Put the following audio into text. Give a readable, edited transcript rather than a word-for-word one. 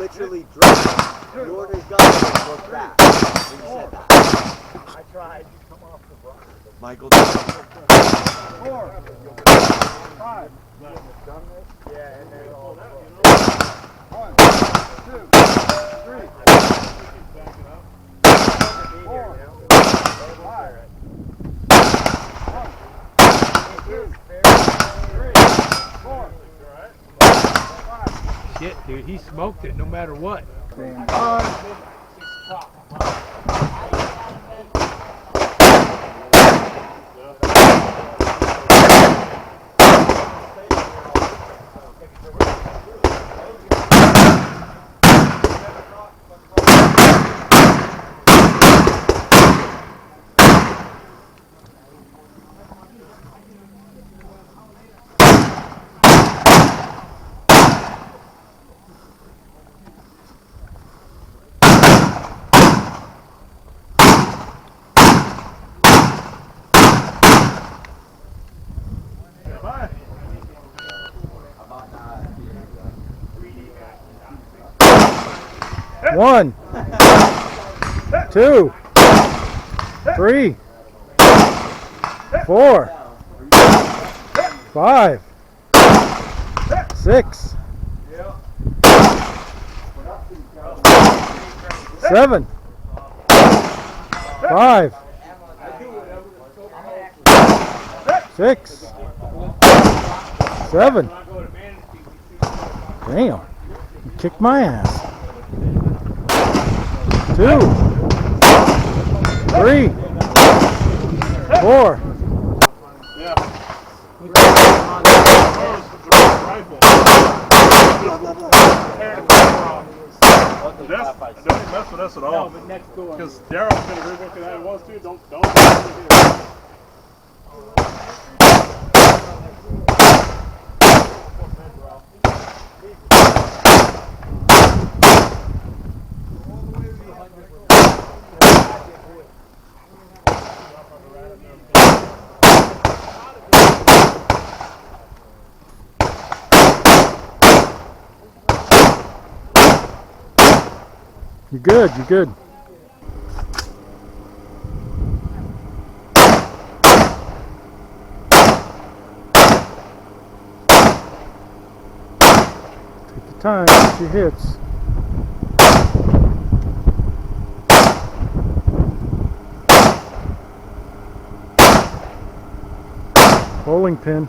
literally dropped. The order's gone and looked back. When you said that. I tried. Come off the block. Michael. 4, 5. Yeah, and then all 1, 2, 3, 4, 5. 1, 2, 3, 4, 5. Shit, dude, he smoked it no matter what. One, 2, 3, 4, 5, 6, 7, 5, 6, 7. Damn, you kicked my ass. 2, 3, 4. Yeah. Don't mess with us at all. Because Daryl's going to be looking at it once too. Don't. You're good, you're good. Take your time, get your hits. Bowling pin.